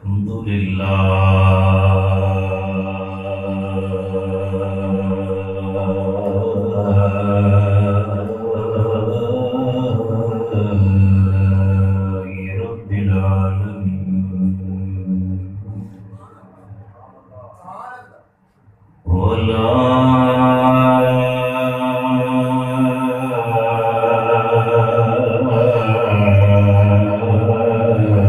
رب العالمين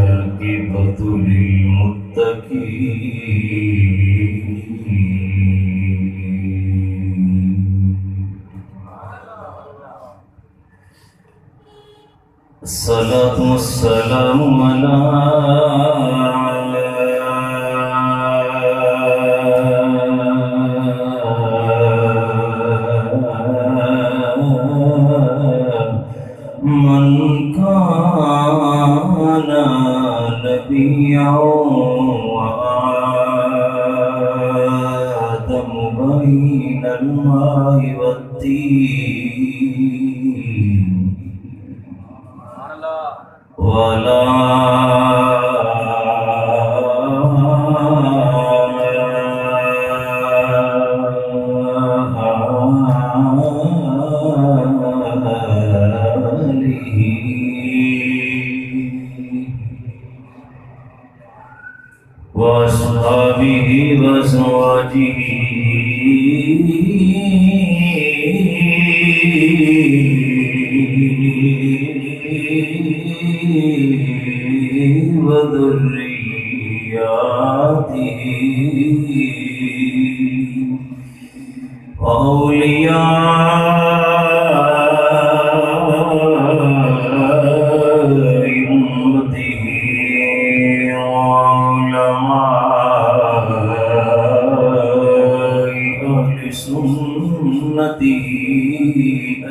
والعاقبة للمتقين. الصلاة والسلام على من كان نبيا وآدم بين الماء والطين ولا وأصحابه وأزواجه وذرياته وأولياء أمته وعلماء أهل سنته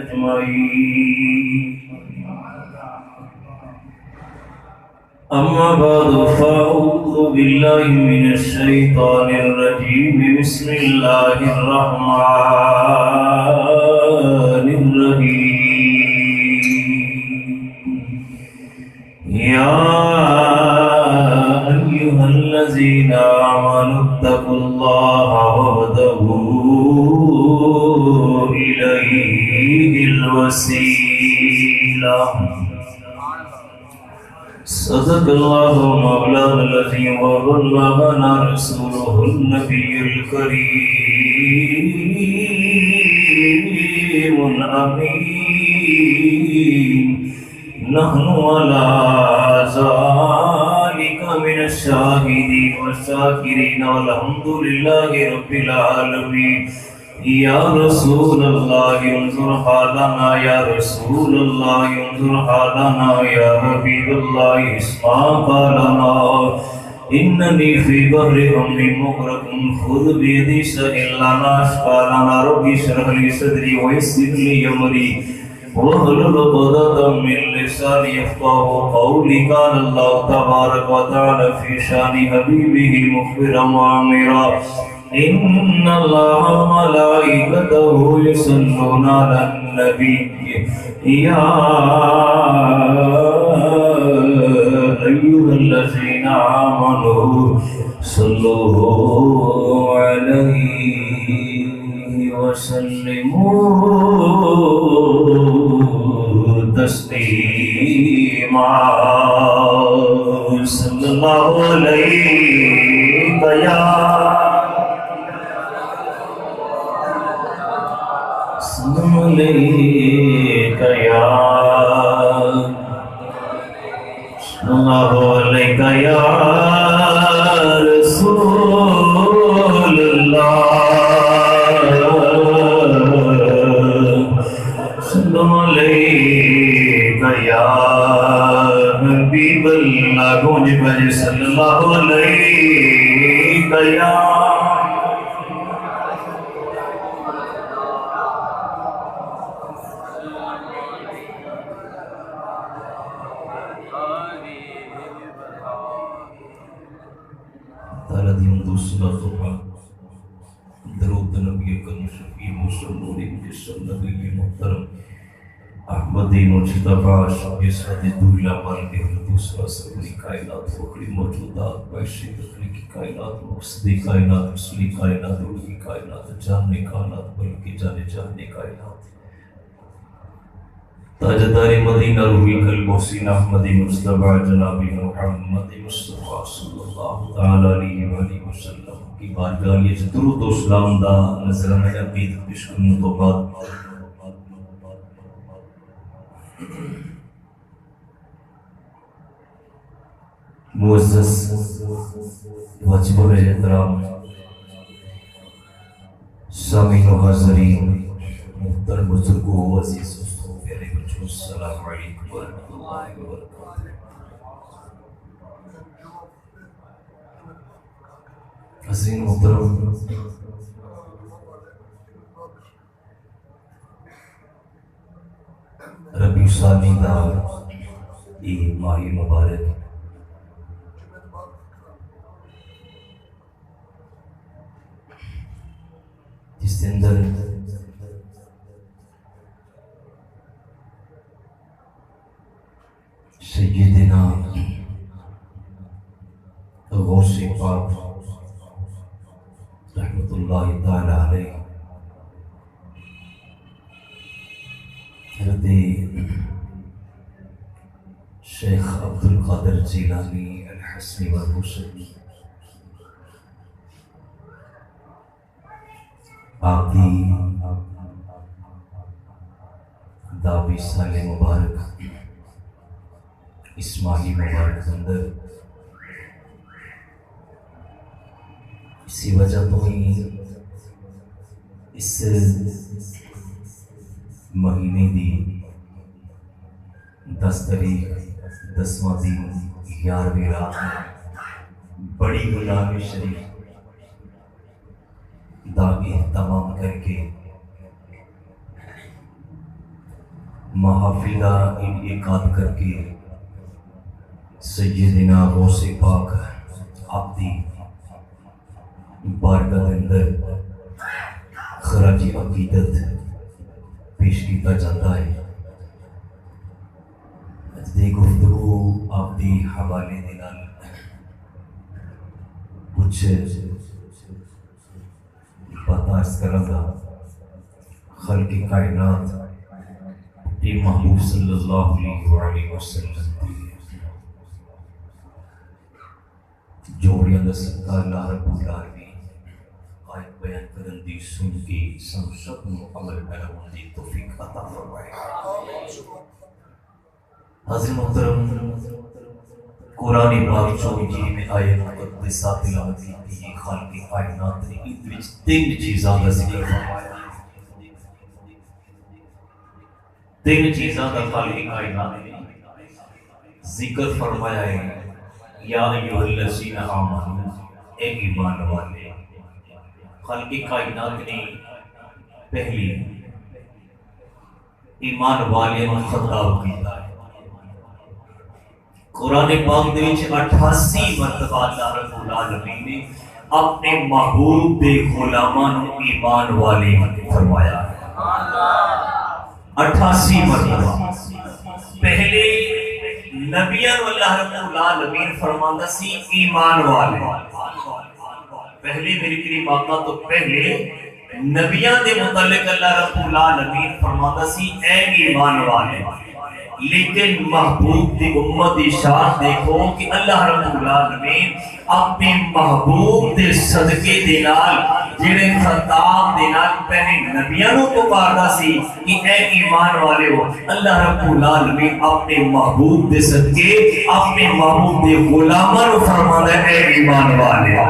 أجمعين. أما بعد فأعوذ بالله من الشيطان الرجيم. بسم الله الرحمن الرحيم. يا أيها الذين آمنوا اتقوا الله وابتغوا إليه الوسيلة. صدق الله مولانا العظيم وبلغنا رسوله النبي الكريم الأمين. نحن على ذلك من الشاهدين والشاكرين والحمد لله رب العالمين. يا رسول الله انظر حالنا، يا رسول الله انظر حالنا، يا حبيب الله اسمع قالنا. إنني في بحر أمر مغرق خذ بيدي سهل لنا اشفى لنا. ربي اشرح لي صدري ويسر لي أمري واحلل عقدة من لساني يفقهوا قولي. قال الله تبارك وتعالى في شان حبيبه مخبرا وآمرا إن الله وملائكته يصلون على النبي يا أيها الذين آمنوا صلوا عليه وسلموا تسليما. صلى الله عليه يا سلام علیک یا اللہ علیک یا رسول اللہ. سلام علیک یا حبیب اللہ. گونج بجے صلی اللہ علیک یا درود نبی کریم شفیع مسلم کے سنت محترم احمدی مجتبہ جسد دولا بن کے دوسرا سبری کائنات فکری موجودات بیشی تخلیقی کائنات مقصدی کائنات اصلی کائنات روحی کائنات جاننے کائنات بلکہ جاننے کائنات تاجدار مدینہ روحی کالمحسن احمدی مجتبہ جنابی محمد مصطفیٰ صلی اللہ تعالی علیہ وآلہ وسلم کی بارگاہ یہ درود و سلام دا نظرانہ عقیدت پیش کرنے تو بعد معزز واجب الاحترام سامعین و حاضرین محترم بزرگوں عزیز دوستوں پیارے بچوں السلام علیکم ورحمۃ اللہ وبرکاتہ۔ عظیم محترم ربیع ثانی دا یہ ماہ مبارک جس کے اندر سیدنا غوث پاک رحمت اللہ تعالی علیہ حضرت شیخ عبد القادر جیلانی الحسنی والحسنی آپ کی دعوی سال مبارک اس ماہی مبارک اندر اسی وجہ تو ہی اس مہینے دی 10 تاریخ 10واں دن 11ویں رات میں بڑی غلام شریف دا اہتمام کر کے محافل کا انعقاد کر کے سیدنا غوث پاک آپ دی بارگاہ اندر خراج عقیدت پیش کیتا جاتا ہے۔ اج دی گفتگو آپ دی حوالے دے نال کچھ بات عرض کروں گا۔ خلق کائنات دی محبوب صلی اللہ علیہ وآلہ وسلم دی جوڑیاں دا صدقہ اللہ رب العالمین آیت بیان کرن دی سن کی سب سب عمل کرن دی توفیق عطا فرمائے۔ حضرت محترم قرآن پاک 24 میں آئے مقدسہ تلاوت کی یہ خالق کائنات نے ان وچ 3 چیزاں کا ذکر فرمایا۔ 3 چیزاں کا خالق کائنات نے ذکر فرمایا ہے۔ یا ایھا الذین آمنوا اے ایمان والے، خالق کائنات نے پہلی ایمان والے کو خطاب کیتا ہے۔ قرآن پاک دے وچ 88 مرتبہ اللہ رب العالمین نے اپنے محبوب دے غلاماں نوں ایمان والے فرمایا ہے۔ 88 مرتبہ پہلے نبیاں اللہ رب العالمین فرماندا سی ایمان والے، پہلے میری کریم آقا تو پہلے نبیاں دے متعلق اللہ رب العالمین فرماندا سی اے ایمان والے، لیکن محبوب دی امت دی شان دیکھو کہ اللہ رب العالمین اپنے محبوب دے صدقے دے نال جڑے خطاب دے نال پہلے نبیاں نوں پکاردا سی کہ اے ایمان والے ہو، اللہ رب العالمین اپنے محبوب دے صدقے اپنے محبوب دے غلاماں نوں فرماندا ہے اے ایمان والے ہو۔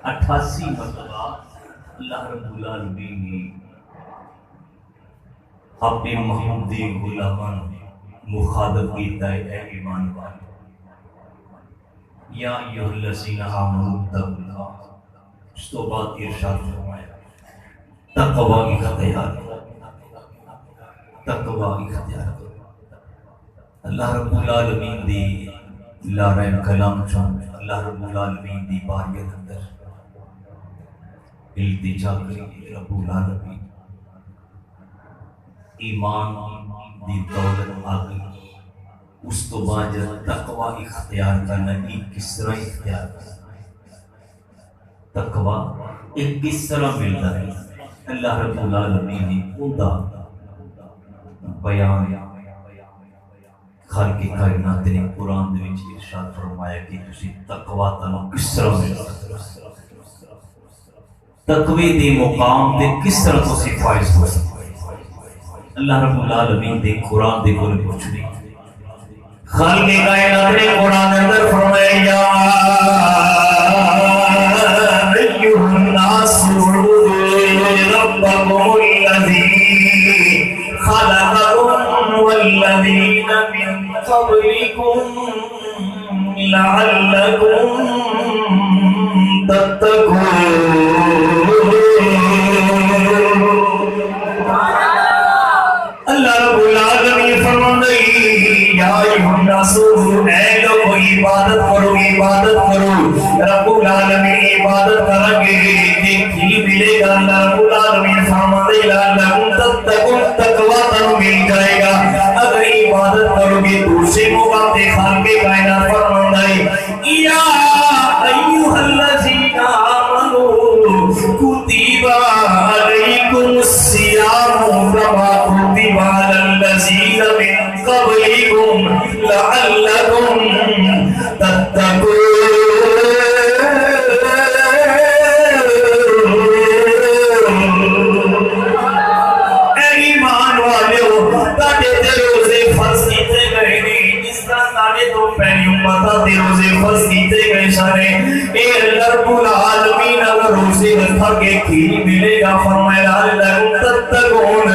88 مرتبہ اللہ رب العالمین نے اپنے محبوب دے غلاماں مخاطب کیتا ہے اے ایمان والے۔ یا ایھا الذین آمنوا اتقوا اللہ، اس تو بعد ارشاد فرمایا تقوی اختیار کرو۔ اللہ رب العالمین دی لارہ کلام چون اللہ رب العالمین دی بارگاہ اندر التجا کری رب العالمین ایمان دی دولت آ گئی، اس تو بعد جب تقوی اختیار کرنا، یہ کس طرح اختیار کرنا؟ تقوی ایک کس طرح ملتا ہے؟ اللہ رب العالمین نے اوندا بیان خالق کائنات نے قرآن دے وچ ارشاد فرمایا کہ تسی تقوی تانوں کس طرح ملتا ہے، تقوی دے مقام تے کس طرح تسی فائز ہو سکتے۔ اللہ رب العالمین دے قرآن دے کول کچھ نہیں، خالق کائنات نے قرآن اندر فرمایا یا ایھا الناس ربکم الذی خلقکم والذین من قبلکم لعلکم تتقون۔ اللہ رب العالمین فرماتے ہیں یا ایھا الناس، اے لوگو عبادت کرو، عبادت کرو۔ رب العالمین عبادت کریں گے کی ملے گا؟ اللہ رب العالمین فرماتے ہیں لعلکم تتقون، تقوی تمہیں مل جائے گا اگر عبادت کرو گے۔ دوسرے موقع پہ خالق کائنات فرماتا ہے یا ایھا الذین آمنوا کتب علیکم الصیام کما کتب علی الذین من قبلکم لعلکم تتقون۔ اے ایمان والو، تاکہ روزے فرض کیتے گئے نے جس طرح تاکہ تو پہلی امتہ تے روزے فرض کیتے گئے سارے۔ اے اللہ رب العالمین اگر روزے رکھا کے کی ملے گا؟ فرمایا لعلکم تتقون،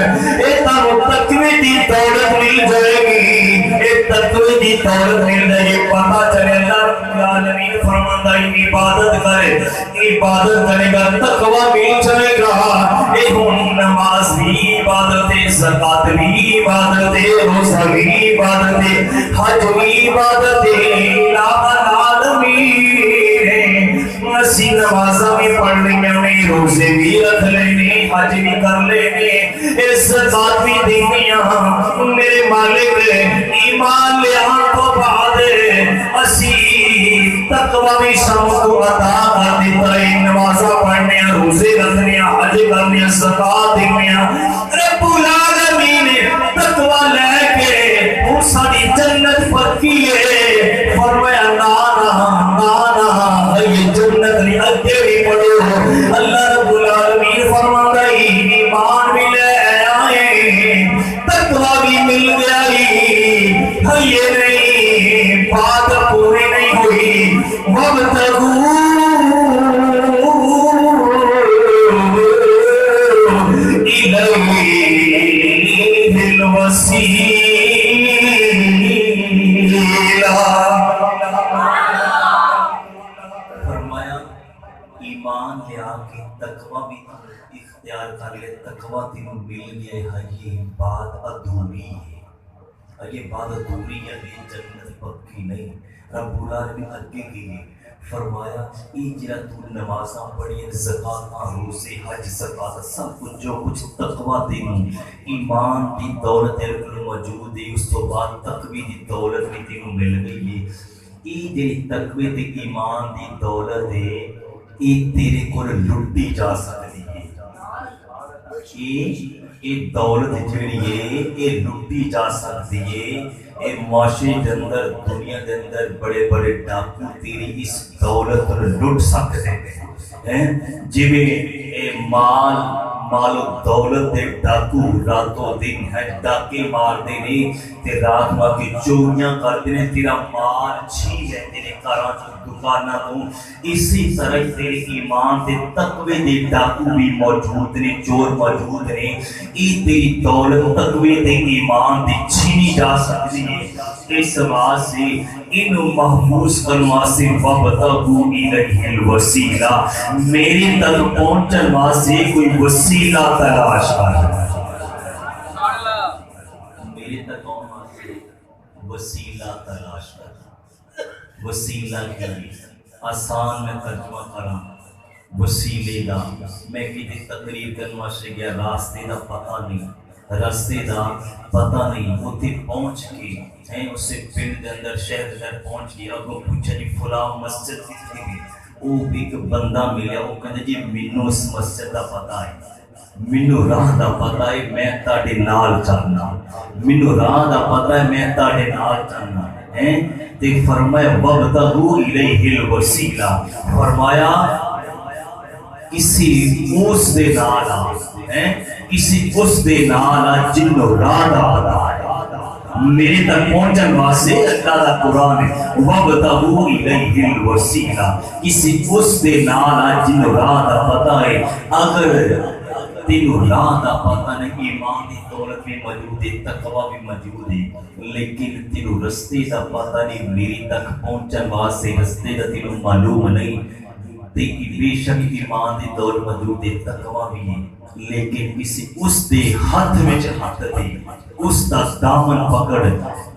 اے تانوں تقوی دی دولت مل جائے گی، اے تقوی دی دولت مل جائے گی۔ پتہ چلے اللہ رب العالمین فرماتا ہے عبادت کرے، عبادت کرے گا تقوی مل جائے گا۔ اے ہن نماز بھی عبادت ہے، زکات بھی عبادت ہے، روزہ بھی عبادت ہے، حج بھی عبادت ہے۔ الہ العالمین اسی نمازاں بھی پڑھ لینے، روزے بھی رکھ لینے، حج بھی کر لینے، زکات بھی دینیاں۔ میرے مالک ایمان لے آن تو بعد اسی تقوی بھی سب کو عطا کر دیتا ہے۔ نمازاں پڑھنے، روزے رکھنے، حج کرنے، زکات دینے، رب العالمین تقوی لے کے وہ ساری جنت پکی ہے۔ فرمایا نانا یہ جنت نہیں، اگے بھی پڑھو۔ اللہ رب العالمین فرماتا ہے ایمان بھی لے آئے، تقوی بھی مل گئی، یہ نہیں بات پوری نہیں ہوئی۔ وابتغوا الیہ الوسیلہ، فرمایا ایمان لے آ کے تقوی بھی اختیار کر لے، تقوی تینوں مل گیا ہے، یہ بات ادھوری ہے، یہ بات ادھوری ہے، یہ جنت پکی نہیں۔ رب العالمین اگے کی فرمایا یہ جڑا تو نمازاں پڑھی، زکاتاں، روزے، حج، زکات سب کچھ جو کچھ تقوی تینوں ایمان دی دولت تیرے کول موجود ہے، اس تو بعد تقوی دی دولت بھی تینوں مل گئی ہے۔ یہ جڑی تقوی تے ایمان دی دولت ہے یہ تیرے کول لٹی جا سکتی ہے، یہ دولت جڑی ہے یہ لٹی جا سکتی ہے۔ اے معاشرے دے اندر، دنیا دے اندر بڑے بڑے ڈاکو تیری اس دولت لٹ سکتے ہیں، جویں مال و دولت دے ڈاکو راتوں دن ہے ڈاکے مارتے ہیں تے رات ماں کی چوریاں کرتے ہیں، تیرا مال چھین لیندے نے گھراں چوں دکاناں تو۔ اسی طرح تیرے ایمان تے تقوی دے ڈاکو بھی موجود نے، چور موجود نے۔ یہ تیری دولت تقوی تے ایمان دی چھینی جا سکتی ہے۔ اس واسطے انہوں محفوظ کرنے واسطے وابتغوا الیہ الوسیلہ، میری تک پہنچن واسطے کوئی وسیلہ تلاش کر، میرے تک پہنچن واسطے وسیلہ تلاش کر۔ وسیلہ کی آسان میں ترجمہ کرا وسیلے دا، میں کسی تقریر کرنے واسطے گیا، راستے دا پتہ نہیں، رستے دا پتہ نہیں، اتنے پہنچ کے اسے پنڈ دے اندر شہر دے اندر پہنچ کے اگوں پوچھا جی فلاں مسجد کتنی گئی، وہ بھی ایک بندہ ملیا، وہ کہتے جی مینوں اس مسجد دا پتہ ہے، مینوں راہ دا پتہ ہے، میں تاڑے نال چلنا، مینوں راہ دا پتہ ہے، میں تاڑے نال چلنا ہے۔ تے فرمایا وَابْتَغُوا إِلَيْهِ الْوَسِيلَةَ، فرمایا کسی اس دے نال کسی اس دے نال جنوں راہ دا پتہ ہے، میرے تک پہنچن واسطے اللہ دا قرآن ہے وَابْتَغُوا إِلَيْهِ الْوَسِيلَةَ، کسی اس دے نال جنوں راہ دا پتہ ہے۔ اگر تینوں راہ دا پتہ نہیں، ایمان دی دولت بھی موجود ہے، تقوی بھی موجود ہے، لیکن تینوں رستے دا پتہ نہیں، میری تک پہنچن واسطے رستے دا تینوں معلوم نہیں، تے بے شک ایمان دی دولت موجود ہے، تقوی بھی ہے، لیکن کسی اس دے ہاتھ وچ ہاتھ دے، اس دا دامن پکڑ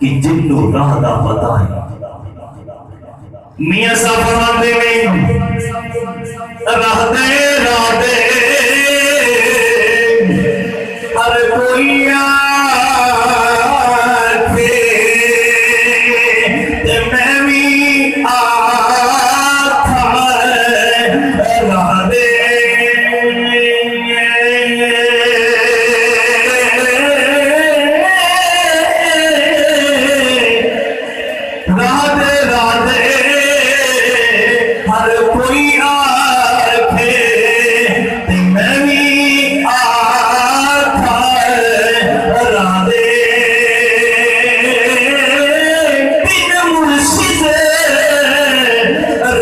کہ جنوں راہ دا پتہ ہے۔ میاں صاحب فرماتے ہیں راہ دے ہر کوئی آکھے تے میں بھی آکھاں راہ دے، ہر کوئی آکھے تے میں بھی آکھاں راہ دے، بن مرشد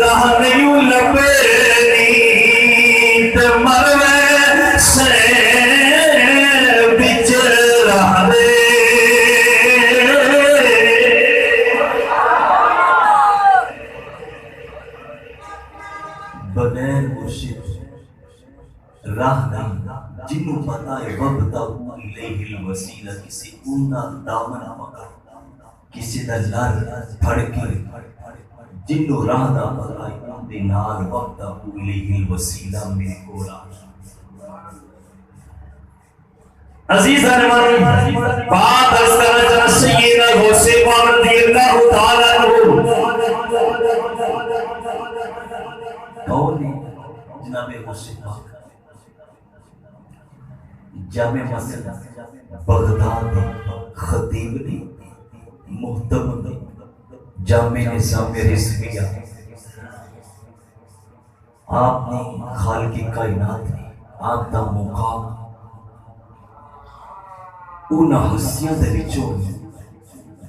راہ نہیں لبنی تے مروے سے بچ راہ دے۔ بغیر مرشد راہ نہیں، جنوں پتہ ہے وَابْتَغُوا إِلَيْهِ الْوَسِيلَةَ، کسی اوندا دامن پکڑ، کسی دا لر پھڑ کے، جنوں راہ دا پتہ ہے اندے نال وَابْتَغُوا إِلَيْهِ الْوَسِيلَةَ میرے کول آ۔ عزیز ارمان بات از کرنا سیدنا غوث پاک رضی اللہ تعالیٰ عنہ، کون ہے جناب غوث پاک؟ جامع مسجد بغداد خطیب نے، محتم نے، جامع نظام رضویہ، آپ نے خالق کائنات نے آپ دا مقام ان ہستیاں دے وچوں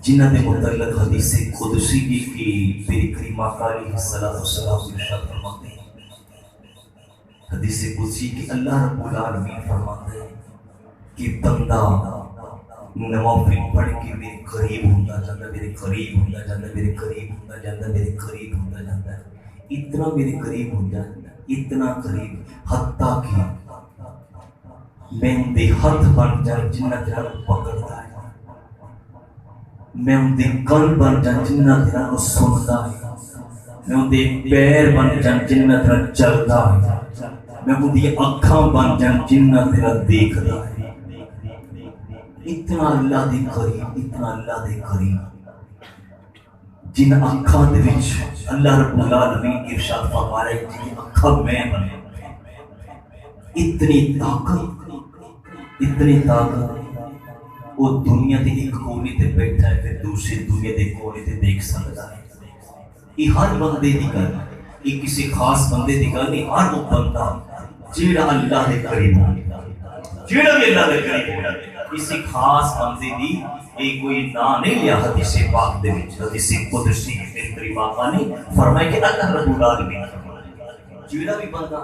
جنہاں دے متعلق حدیث قدسی کی میری کریم آقا علیہ الصلوۃ والسلام ارشاد فرماتے ہیں، حدیث قدسی کی اللہ رب العالمین فرماتے ہیں کہ بندہ نوافل پڑھ کے میرے قریب ہوتا جاتا، میرے قریب ہوتا جاتا، میرے قریب ہوتا جاتا، میرے قریب ہوتا جاتا ہے، اتنا میرے قریب ہو جاتا ہے، اتنا قریب حتیٰ کہ میں ان دے ہاتھ بن جائے جنہ تیرا پکڑتا ہے، میں ان دے کن بن جائے جنہ تیرا سنتا ہے، میں ان دے پیر بن جائے جنہ تیرا چلتا ہے، میں ان دے اکھاں بن جائے جنہ تیرا دیکھتا ہے۔ اتنا اللہ دے قریب، اتنا اللہ دے قریب، جن اکھاں دے وچ اللہ رب العالمین ارشاد فرما رہے ہیں جن اکھاں میں بنے، اتنی طاقت وہ دنیا دے ایک کونے تے بیٹھا ہے پھر دوسری دنیا دے کونے تے دیکھ سکتا ہے۔ یہ ہر بندے دی گل، یہ کسی خاص بندے دی گل نہیں، ہر وہ بندہ جیڑا اللہ دے قریب ہو، جیڑا بھی اللہ دے قریب ہو، کسی خاص بندے دی یہ کوئی نام نہیں لیا حدیث پاک دے وچ، حدیث قدسی میرے کریم آقا نے فرمایا کہ اللہ رب العالمین جیڑا بھی بندہ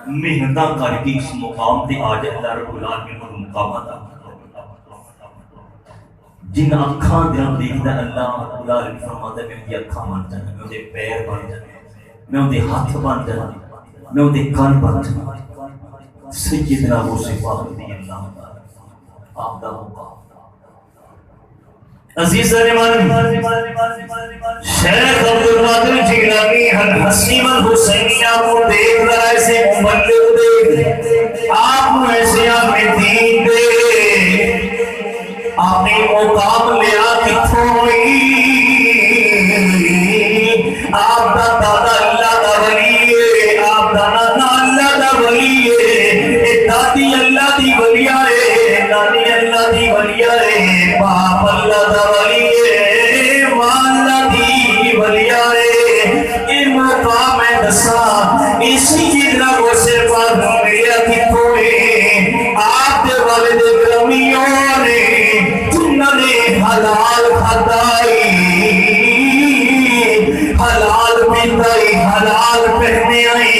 محنتاں کر کے اس مقام تے آ جائے، اللہ رب العالمین کو مقام عطا، جن اکھاں دے دیکھدا اللہ رب العالمین فرماتا ہے میں ان دی اکھاں بن جانا، میں ان دے پیر بن جانا، میں ان دے ہاتھ بن جانا، میں ان دے کان بن جانا۔ سیدنا غوث پاک رضی اللہ تعالی آپ دا مقام۔ عزیز ارمان شیخ عبدالقادر جیلانی الحسین الحسینیہ کو دیکھ رہا ہے سے مبلغ دیکھ، آپ کو ایسے آپ میں دین دے باپ اللہ دا ولی ہے ماں اللہ دی ولی آئے اے مقام ہے دسا اسی جتنا کو سے پاک میرا کی کوئی آپ دے والد گرامیوں نے جنہ نے حلال کھدائی حلال پیندائی حلال پہنے آئی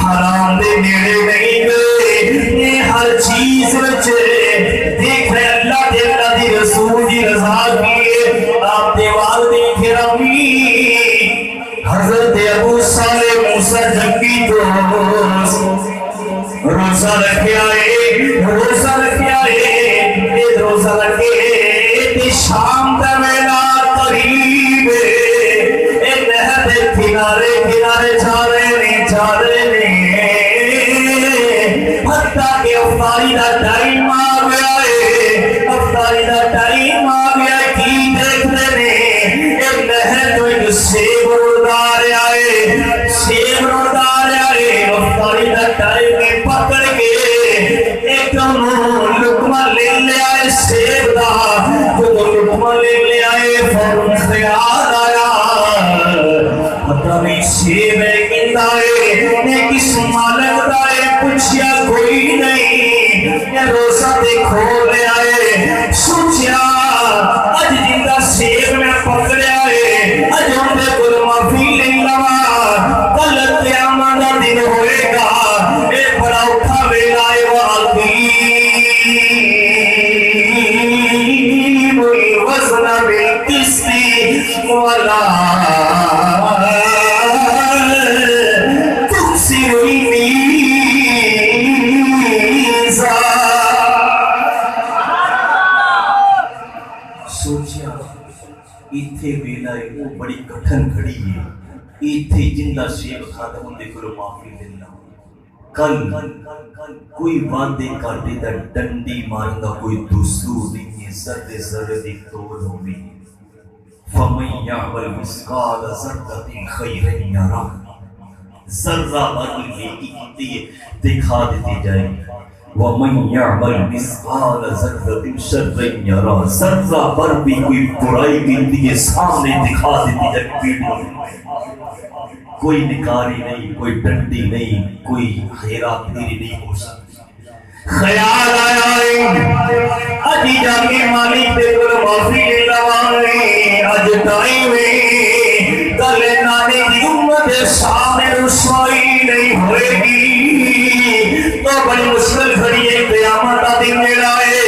حرام دے نیڑے نہیں گئے یہ ہر چیز بچے دیکھ رہے اللہ دے اللہ دی رسول دی رضا کیے آپ دے والد گرامی حضرت ابو صالح موسیٰ جنگی دوست روزہ رکھے آئے روزہ رکھے شام کا ویلا قریب اے نہر دے کنارے جا رہے نے حتیٰ کہ افطاری دا ٹائم آ گیا ہے کی دیکھ رہے نے اے نہر تو ایک سیب رودار آئے افطاری دا ٹائم میں پکڑ کے ایک لقمہ لے لے آئے سیب دا جو لقمہ لے آئے فوراً خیال آیا پتہ نہیں سیب ہے کتا ہے نے کس مالک دا ہے پوچھیا کوئی نہیں یہ روزہ دے کھولے آئے سوچیا اج جندہ سیب میں پکڑے آئے اج ہم دے گل معافی لے لوا کل قیامت دا دن ہوئے گا اے بڑا اٹھا ویلا اے واقعی الوزن بالقسط ولا تخسر الميزان سوچیا ایتھے ویلا وہ بڑی کٹھن کھڑی ہے ایتھے جندہ سیب کھاتا ہوں دے کرو معافی دینا کل کوئی واندے کاٹے دا ڈنڈی مارندا کوئی دوسرو نہیں ہے ذرے دی توڑ ہوئی فَمَنْ يَعْمَلْ مِثْقَالَ ذَرَّةٍ خَيْرًا يَرَهُ ذرہ بر بھی دکھا دیتی جائے وَمَنْ يَعْمَلْ مِثْقَالَ ذَرَّةٍ شَرًّا يَرَهُ ذرہ بر بھی کوئی برائی گنتی ہے سامنے دکھا دیتی جائے پیڑ کوئی نکاری نہیں کوئی ڈنڈی نہیں کوئی خیرہ پھیری نہیں ہو سکتی خیال آیا اجی جا کے مالک دے کر معافی لے لوانے اج ٹائم کل نانے کی امت سامنے رسوائی نہیں ہوئے گی تو بڑی مشکل کھڑی ہے قیامت کا دن میرا ہے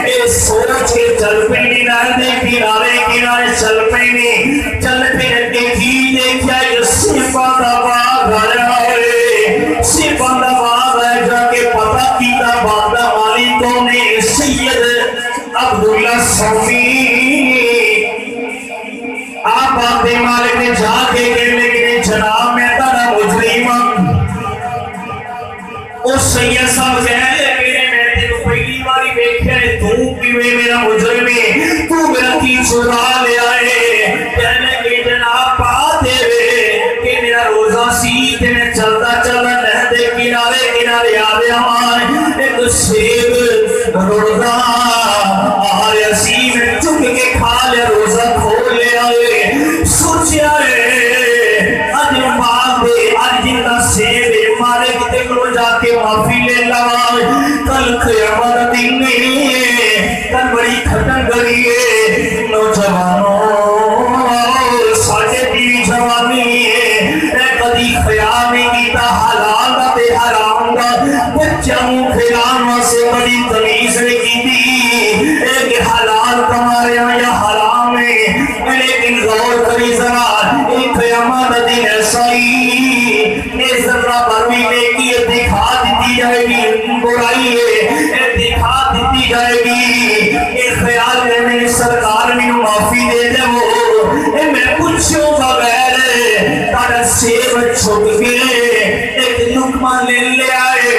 اے سوچ کے چل پہ نہیں نہ کنارے چل پہ نہیں چل پہ کے کی دیکھا یہ صرفہ دا باغ آیا ہے صرفہ دا باغ ہے جا کے پتہ کیتا باغ مالکوں نے سید عبداللہ سومی آپ آتے مالک نے جا کے کہنے کہ جناب میں تارا مجرم اس سید صاحب کہنے میں تیرے پہلی باری دیکھا ہے تو کیویں میرا مجرم ہے تو میرا کی چرا لے آئے کہنے کہ جناب پا دے کہ میرا روزہ سی کہ میں چلتا نہر دے کنارے آدھے ہمارے ایک سیب روزہ آرے اسی میں چک کے کھا لے روزہ کھول لے آئے سوچیا ہے اج باغ دے اج جنہ سیب مارے کتے کو جا کے معافی لے لوا کل قیامت دن کل بڑی کھٹن گئی ہے نوجوانوں ساڑھے دی جوانی ہے کدی خیال نہیں کیتا حلال دا تے حرام دا بچوں کھلان سے بڑی تمیز نہیں کیتی کہ حلال کمارے یا حرام ہے لیکن غور کری ذرا ایک قیامت دن ایسا ہی اے ذرہ بروی نیکی دکھا دیتی جائے گی برائی ہے دکھا دیتی جائے گی اے خیال میں سرکار میں معافی دے دے وہ میں پوچھوں بغیر تارا سیب چھوٹ کے ایک لقمہ لے آئے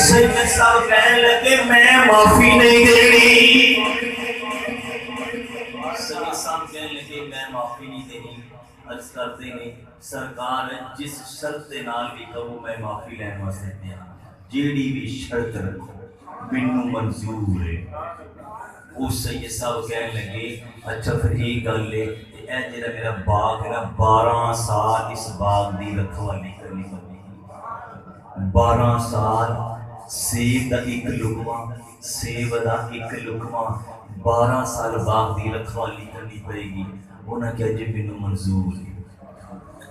سید صاحب کہنے لگے میں معافی نہیں دینی سید صاحب کہنے لگے میں معافی نہیں دینی عرض کرتے ہیں سرکار جس شرط نال بھی کہو میں معافی لینے واسطے دیا جیڑی بھی شرط رکھو منو منظور ہے اس سید صاحب کہنے لگے اچھا پھر ایک گل لے اے جڑا میرا باغ ہے نا 12 سال اس باغ دی رکھوالی کرنی پڑی 12 سال سیب دا ایک لقمہ سیب دا ایک لقمہ 12 سال باغ دی رکھوالی کرنی پڑے گی انہاں کہا جی مینوں منظور ہے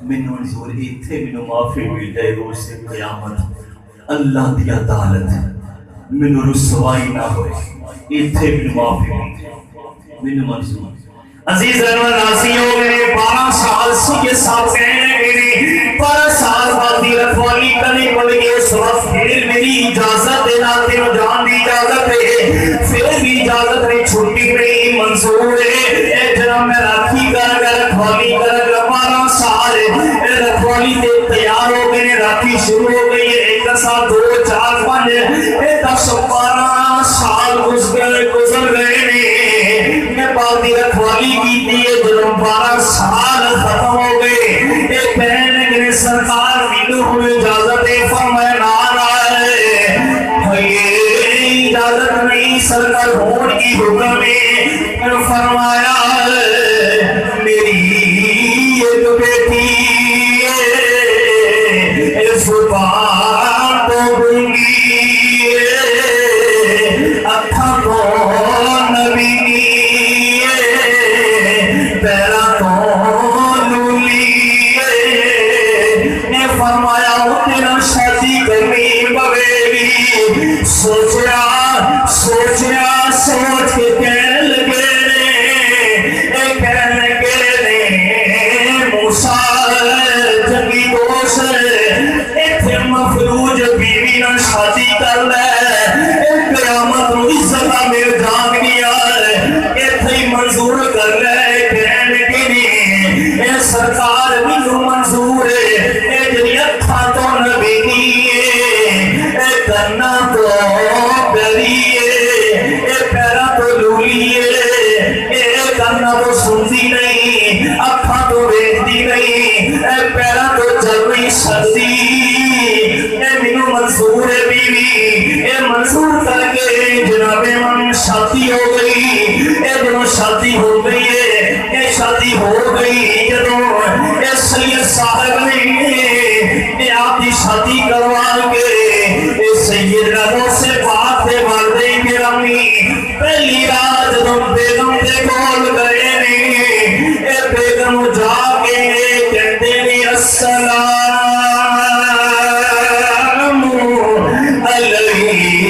مینوں منظور ایتھے مینوں معافی مل جائے روز سے قیامت اللہ دی عدالت مینوں رسوائی نہ ہوئے ایتھے مینوں معافی مل جائے مینوں منظور عزیز رحمت ناسی ہو گئے 12 سال سید صاحب کہنے گئے 12 سال باقی رکھوالی کرنی پڑ گئی اس وقت پھر میری اجازت دینا تیرو جان دی اجازت ہے پھر بھی اجازت نہیں چھٹی نہیں منظور ہے اے جناب میں راکھی کر رکھوالی کر 12 سال رکھوالی تے تیار ہو گئے راکھی شروع ہو گئی ہے 1 سال 2 4 5 10 12 سال گزر گئے میں باقی رکھوالی کی دیئے جنہوں 12 سال ختم ہو گئے ایک بہن نے سرکار مینو ہوئے اجازت فرمایا نہ رہے یہ اجازت نہیں سرکار ہون کی حکم ہے فرمایا میری ایک بیٹی زبان تو گنگی اکھا کو نبی پیرا تو لولی نے فرمایا تیرا شادی کرنی پوے سوچیا سوچ کے کہنے لگے موسیٰ جنگی دوست ایتھے مفروج بیوی نہ شادی کر لے قیامت عزت میرے جان گیا ایتھے منظور کر لے کہنے سرکار مینوں منظور ہے اے جڑی اکھاں تو نبینی اے کنا تو پیری اے پیرا تو لولی اے کنا تو سنتی نہیں اکھاں تو ویکھدی نہیں اے پیرا تو چل نہیں سکتی اے مینوں منظور ہے بیوی اے منظور کر کے جناب من شادی ہو گئی اے جنوں شادی ہو گئی ہے شادی ہو گئی جدوں اے سید صاحب نے آپ کی شادی کروا کے اے سید رضا سے بات دے والدے گرامی پہلی رات جدوں بیگم دے کول گئے نے اے بیگم جا کے کہتے نے السلام علیکم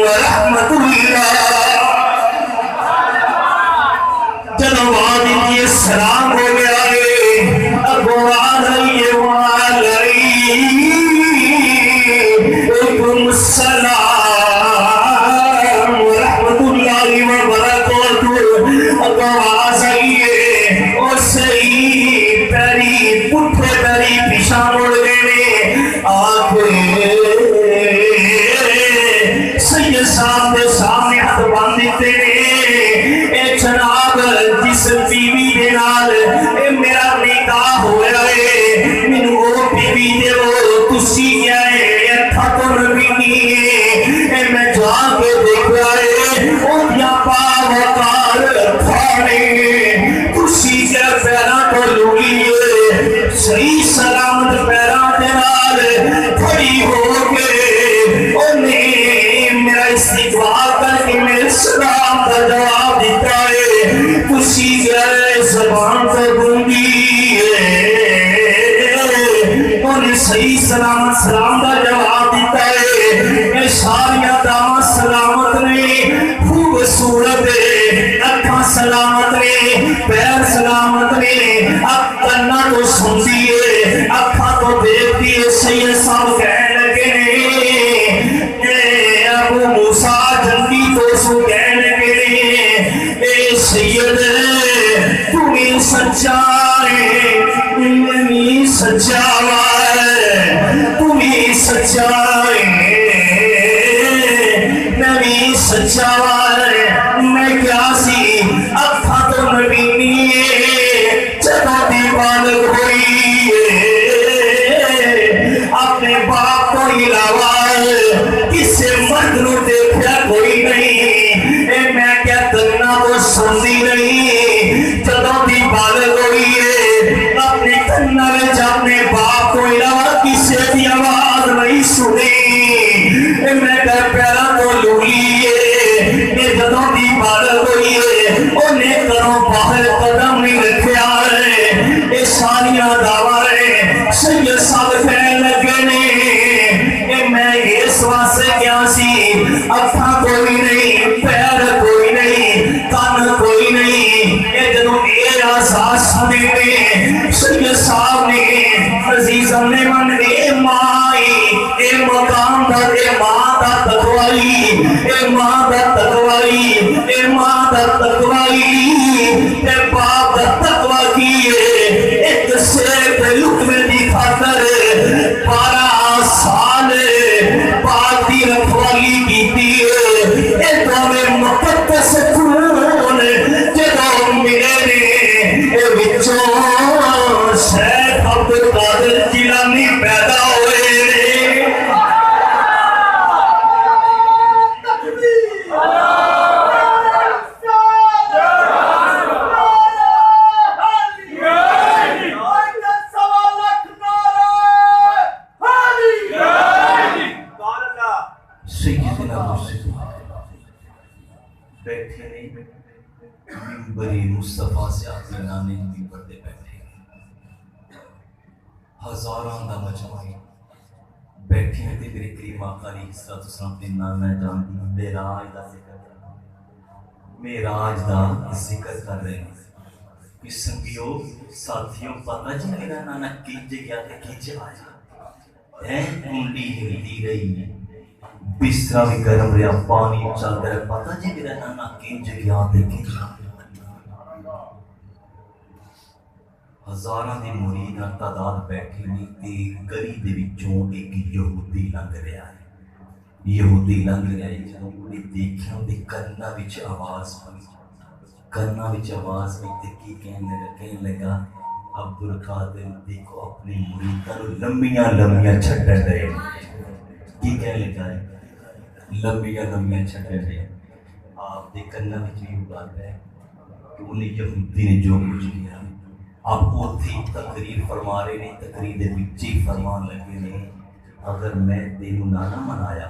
ورحمۃ اللہ سلام ہو گیا ہے ابو علیہ وعلیکم السلام ورحمۃ اللہ وبرکاتہ ابو علیہ اور صحیح پیری پٹھے پیری پیشا مڑ گئے آنکھیں سید صاحب کے سامنے ہاتھ باندھ دیتے اے جناب جس بیوی دے نال اے میرا نکاح ہویا ہے مینوں او بیوی دے او تسی کیا ہے اکھاں تو نبینی اے میں جا کے دیکھیا ہے او یا پاوکار کھانے تسی کیا پیراں تو لولی ہے صحیح سلامت پیراں دے نال کھڑی ہو کے او نے میرا استقبال کر کے میرے سلام کا جواب دیتا ہے کسی گئے زبان سے گنگی انہیں صحیح سلامت سلام کا جواب دیتا ہے اے ساریاں دامت سلامت نے خوبصورت اکھاں سلامت نے پیر سلامت نے اب کنا تو سنتی ہے اکھاں تو دیکھتی ہے سید صاحب کہنے لگے اے ابو موسیٰ جنگی تو سو کہنے لگے اے سید تمہیں سچائے نہیں سچائے تمہیں سچائے نہیں سچائے میں کیا سی اکھاں تو نبینی جگہ دیوان ہوئی اپنے باپ کو علاوہ کسے مرد نو دیکھا کوئی نہیں، اے میں کیا کرنا وہ سنتی نہیں، جدوں دی بالغ ہوئی ہے اپنے کنا وچ اپنے باپ کو علاوہ کسے دی آواز نہیں سنی، اے میں کیا پیراں تو لولی ہے، اے جدوں دی بالغ ہوئی ہے اونے گھروں باہر قدم نہیں رکھیا ہے، اے ساریاں دعویٰ ہے سید صاحب کہنے لگے نے میں اس واسطے کیا سی، اکھاں کوئی نہیں، پیر کوئی نہیں، کان کوئی نہیں، اے جدوں اے احساس سنے سید صاحب نے عزیزم نے من اے مائی اے مقام دا اے ماں دا تقوائی، اے ماں دا تقوائی، اے ماں دا تقوائی، اے باپ دا تقوی کیے ایک سیب لقمے دی خاطر 12 سال پاک دی رکھوالی کیتی ہے، اے دوویں مقدس خون جدوں ملے نے اے وچوں شیخ عبدالقادر جیلانی پیدا ہوئے نے۔ بیٹھے نہیں ممبری مصطفیٰ سے اپنے نانے ممبر دے بیٹھے ہزاراں دا مجمع بیٹھے ہیں تے میرے کریم آقا علیہ السلام اپنے نانا جان دی معراج دا ذکر کر رہے ہیں کہ سنگیو ساتھیوں پتہ جی میرا نانا کینج گیا تے کینج آیا ہے، انڈی ہلتی رہی بسترا بھی گرم رہا پانی چل رہا پتہ جی میرا نانا کنج گیا تے کنج ہزاراں دی مرید تعداد بیٹھی نہیں تے گلی دے وچوں ایک یہودی لنگ رہا ہے، یہودی لنگ رہا ہے جدوں انہیں دیکھیا اودے کنا وچ آواز پئی، کنا وچ آواز پئی تے کی کہنے لگا عبدالقادر دیکھو اپنی مریداں نوں لمبیاں لمبیاں چھڈن دے، کی کہنے لگا ہے لمبیاں لمبیاں چھڈن دے۔ آپ دے کنا وچ یہ بات ہے کہ انہیں یہودی نے جو کچھ کیا آپ اوتھے تقریر فرما رہے نے، تقریر دے وچ ہی فرمان لگے نے اگر میں تینوں نانا منایا،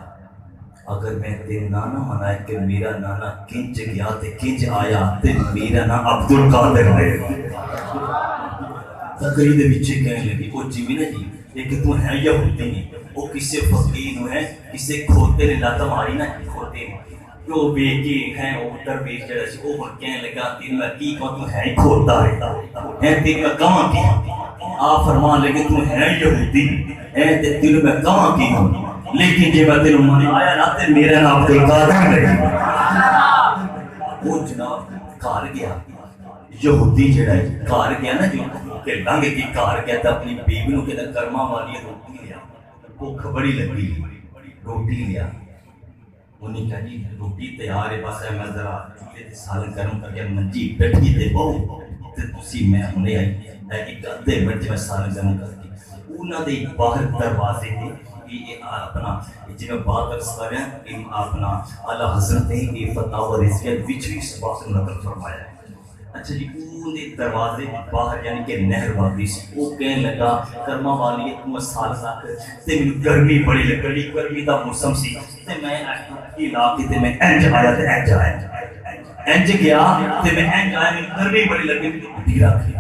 اگر میں تینوں نانا منایا کہ میرا نانا کنج گیا تے کنج آیا تے میرا نام عبدالقادر ہے۔ تقریر دے وچ کہنے لگے او جی میرا جی لیکن تو ہے یہودی نہیں، وہ کسے فقیر نو ہے کسے کھوتے نے لات ماری نہ کھوتے جو بے کے ہیں وہ درویش جڑا سی وہ کہنے لگا تین لکی کو تو ہے کھوتا ہے تین کا کہاں کی آپ فرمان لگے تو ہے یہودی ہے تے تین میں کہاں کی ہوں لیکن جب میں تینوں مانے آیا نا تے میرا نام عبدالقادر ہے۔ وہ جناب کار گیا یہودی جڑا ہے کار گیا نا جو کہ لنگ کی کار گیا تو اپنی بیوی نو کہتا کرما والی روٹی لیا، بھوک بڑی لگی روٹی لیا، انہیں کہا جی روٹی تیار ہے بس ہے میں ذرا چولہے تے سالن گرم کر کے منجی بیٹھی تے بہو تے تسی میں ہنے آئی ایک آدھے منٹ میں سالن گرم کر کے انہاں دے باہر دروازے تے یہ اپنا جی میں بات کر سکتا ہیں اپنا اعلیٰ حضرت نے یہ فتح و رزقیت وچ بھی اس بات کو نقل فرمایا ہے۔ اچھا جی اُنے دروازے باہر یعنی کہ نہر واقعی سی وہ کہنے لگا کرما والی تو سال تک تے میں گرمی بڑی لگی گرمی دا موسم سی تے میں علاقے تے میں انج آیا تے انج آیا انج گیا تے میں انج آیا میں گرمی بڑی لگی تے اٹھی رکھی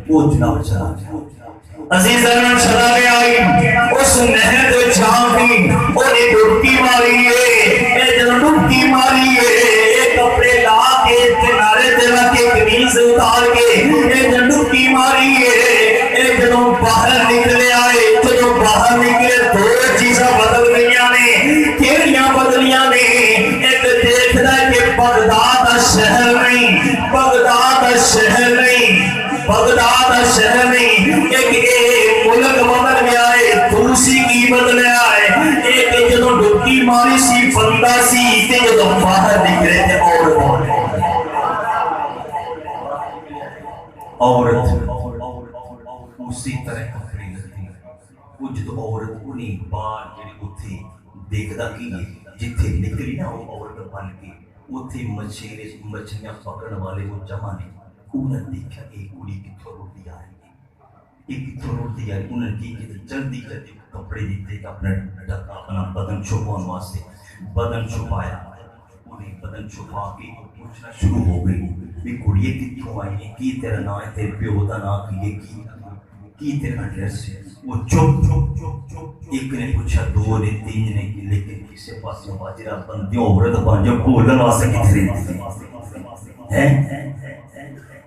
وہ جناب چلا گیا عزیزاں چلا گیا اس نہر دے جام دی اونے ڈبکی ماری ہے اے جدوں ڈبکی ماری ہے کپڑے لا کے کنارے تے رکھ کے قمیض اتار کے اے ڈبکی ماری ہے اے جدوں باہر نکلے آئے جدوں باہر نکلے دو چیزاں بدل گئیاں نے کیڑیاں بدلیاں نے ایک دیکھدا کہ بغداد شہر نہیں بغداد شہر نہیں بغداد شہر نہیں ایک ملک بدل گیا ہے دوسری کی بدلیا ہے ایک جدوں ڈبکی ماری سی بندہ سی تے جدوں باہر نکلے تے عورت اسی طرح کپڑے لگتی کچھ تو عورت انہیں بار جڑی اتھے دیکھدا کی جتھے نکلی نا وہ عورت بن کے اتنے مچھلیاں پکڑ والے وہ جمع نے انہوں نے دیکھا ایک کڑی کتوں روٹی آ رہی ہے، یہ کتوں روٹی آ رہی، انہوں نے کی کہ جلدی جلدی کپڑے دیتے کہ اپنا بدن چھپانے واسطے بدن چھپایا، انہیں بدن چھپا کے پوچھنا شروع ہو گئی بھی کڑیے کتوں آئی ہیں، کی تیرا نام ہے، تیرے پیو کا نام کی تیرا ایڈریس ہے؟ وہ چپ چپ چپ چپ، ایک نے پوچھا، دو نے، تین نے، لیکن کسی پاسوں باجرا بندیوں عورت بن جو بولن واسطے کتنے ہیں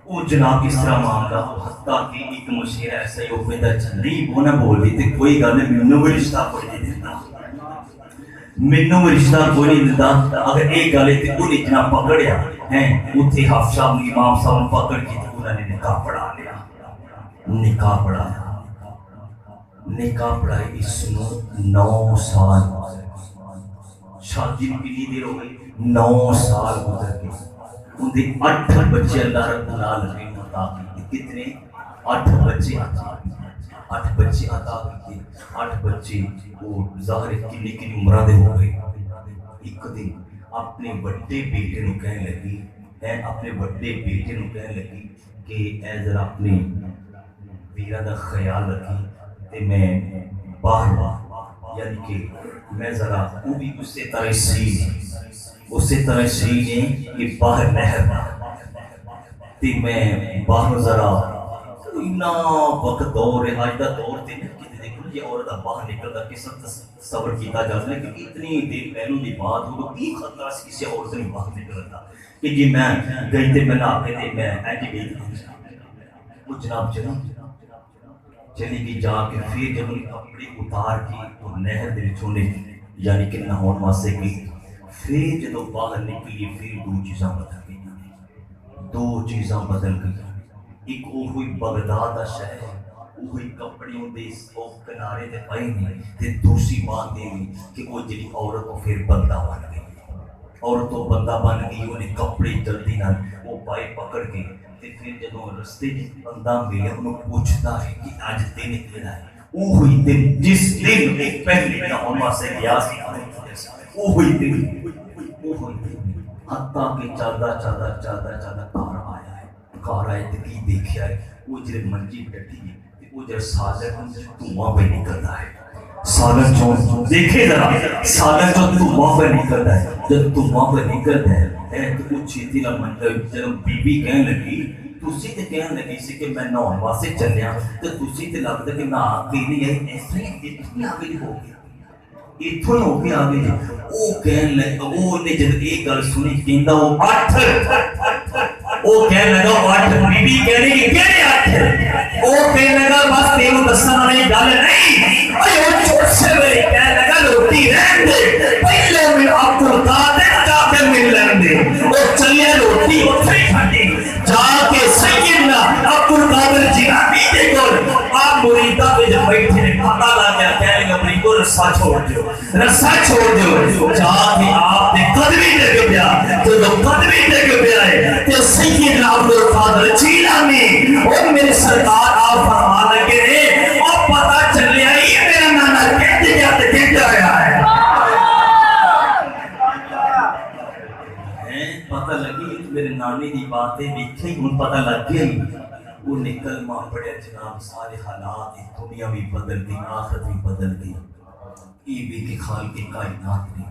وہ جناب اس طرح مانگا، حتیٰ کہ ایک مشیر ایسا ہی ہو پہنتا چلی وہ نہ بول رہی تھی کوئی گل نہیں، مینوں کوئی رشتہ کوئی نہیں دیتا، مینوں کوئی رشتہ کوئی نہیں دیتا، اگر ایک گل ہے تو انہیں جناب پکڑیا ہیں اتنے حافظ صاحب امام صاحب نے پکڑ کے تو انہوں نے نکاح پڑھا لیا، نکاح پڑھایا، نکاح پڑھائی، اس نو 9 سال شادی کتنی دیر ہو گئی، 9 سال گزر گئے، ان کے 8 بچے اللہ رب العالمین عطا کیتے، کتنے 8 بچے، 8 بچے عطا کیتے، 8 بچے وہ ظاہر کتنی کتنی عمرہ دے ہو گئے۔ ایک دن اپنے بڑے بیٹے نو کہنے لگی ہے، اپنے بڑے بیٹے نو کہنے لگی کہ اے ذرا اپنے ویرا دا خیال رکھی تے میں باہر یعنی کہ میں ذرا وہ بھی اسی طرح سی نے کہ باہر نہر تے میں باہر ذرا اتنا وقت دور ہے، آج دا دور تے کتے دیکھو یہ عورت باہر نکلتا کس صبر کیتا جاتا ہے کہ اتنی دیر پہلوں دی بات ہو تو کی خطرہ سے کسی عورت نے باہر نکلتا کہ جی میں گئی تے میں نہ آگے تے میں اینجی گئی تھی وہ جناب چلی گئی جا کے پھر جب انہیں کپڑے اتار کے تو نہر دے وچوں نے یعنی کہ نہون واسطے گئی، پھر جب باہر نکلی پھر 2 چیزاں بدل گئی، 2 چیزاں بدل گئی، ایک وہ ہوئی بغداد کا شہر، وہ ہوئی کپڑیوں دے کنارے دے پائے نہیں، تے دوسری بات یہ کہ وہ جڑی عورت کو پھر بندہ بن گئی، عورتوں بندہ بن گئی، انہیں کپڑے جلدی نہ وہ پائے پکڑ کے پھر جب رستے بندہ ملے انہوں پوچھتا ہے کہ آج دن کہنا ہے، وہ ہوئی دن جس دن ایک پہلے نہ سے گیا سی، وہ ہوئی دن حتیٰ کہ چلتا کار آیا ہے، کار آئے تو کی دیکھا ہے وہ جڑے منجی بیٹھی ہے وہ جڑے سالن دھواں پہ نکلتا ہے، سالن چون دیکھے ذرا سالن جو دھواں پہ نکلتا ہے، جب دھواں پہ نکلتا ہے تو وہ چھیتی نہ منجر جب بی بی کہنے لگی تسی تے کہنے لگی سی کہ میں نہون واسطے چلیا تو تسی تے لگتا کہ میں آگے نہیں آئی، ایسا ہی اتنی آگے ہو گیا، اتھوں ہو کے آگے جی وہ کہنے لگا، وہ نے جب ایک گل سنی کہندا وہ 8 وہ کہنے لگا 8 بی بی کہنے لگی کہنے 8 وہ کہنے لگا بس تینوں دسنا والی گل نہیں، اوہ وہ چھوٹ سے ویلے کہنے لگا روٹی رہن دے پہلے میں عبد القادر جا کے مل لیں دے، وہ چلے روٹی اتھے کھانے جا کے سیدنا عبد القادر جیلانی دے کول آپ مریدہ پہ جب بیٹھے نے پتہ لگا کہنے لگا اپنی کو رسا چھوڑ دیو جا کے آپ نے قدمی دے کے پیا تو جو قدمی دے کے پیا ہے تو سیدنا عبد القادر جیلانی اور میرے سرکار آپ فرما لگے اور پتہ چلے آئی میرا نانا کہتے جاتے کہتے آیا ہے پتہ لگی میرے نانی دی باتیں دیکھیں ان پتہ لگ گئی وہ کلمہ پڑھے جناب سارے حالات دنیا بھی بدل گئی آخرت بھی بدل گئی، یہ بھی کہ خالق کائنات نے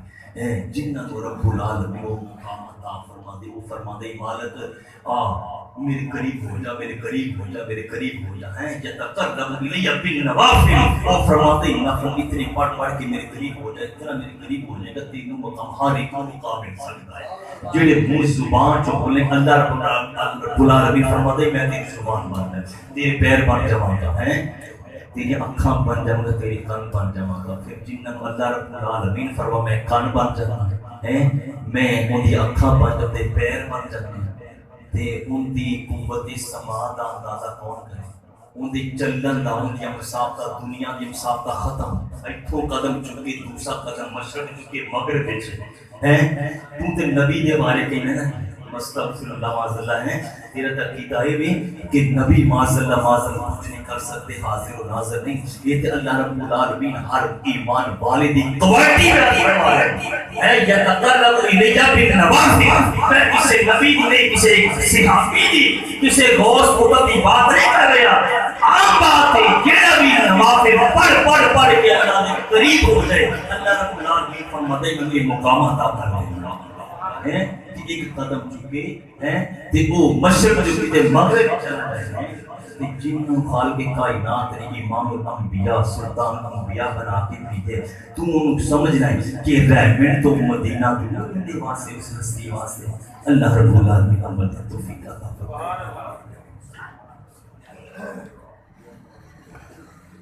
جنہ تو رب العالمین وہ مقام عطا فرما دے، وہ فرما دے مالک میرے قریب ہو جا میرے قریب ہو جا میرے قریب ہو جا ہے یتقرب الی بالنوافل اور فرماتے ہیں نفل اتنے پڑھ کے میرے قریب ہو جائے اتنا میرے قریب ہو جائے گا تینوں مقام ہر ایک مقابل سکتا ہے، جڑے منہ زبان جو بولے اللہ رب العالمین فرماتے ہیں میں تیری زبان بن جائے تیرے پیر بن جاؤں گا ہے تیری اکھاں بن جاؤں گا تیری کان بن جاؤں گا، پھر جنہ اللہ رب العالمین فرما میں کان بن جاؤں ہے میں ان کی اکھاں بن جاؤں تے پیر بن جاؤں تے ان دی قوت سما دا اندازہ کون کرے، ان دی چلن دا ان دی مسافت دنیا دی مسافت ختم ایتھوں قدم چکے دوسرا قدم مشرق چکے مغرب وچ ہے تو تے نبی دے بارے کہنا نا مستغفر اللہ معاذ اللہ ہے تیرا عقیدہ ہے بھی کہ نبی معاذ اللہ کچھ نہیں کر سکتے، حاضر و ناظر نہیں. یہ تو اللہ رب العالمین ہر ایمان والے دی کوالٹی رکھنے والا ہے. یتقرب الیہ بالنوافل، میں کسی نبی دی نہیں، کسی صحابی دی، کسی غوث قطب کی بات نہیں کر رہا. عام بات ہے جڑا بھی نوافل پڑھ کے اللہ کے قریب ہو جائے اللہ رب العالمین فرماتے ہیں کہ مقام عطا کر دے ہے کہ ایک قدم چکے ہیں تے وہ مشرق جو تے مغرب چلا جائے تے جنوں خالق کائنات نے امام الانبیاء سلطان الانبیاء بنا کے بھیجے. تو انہوں سمجھنا ہے کہ رحمت تو مدینہ دے واسطے اس ہستی واسطے اللہ رب العالمین عمل توفیق عطا فرمائے.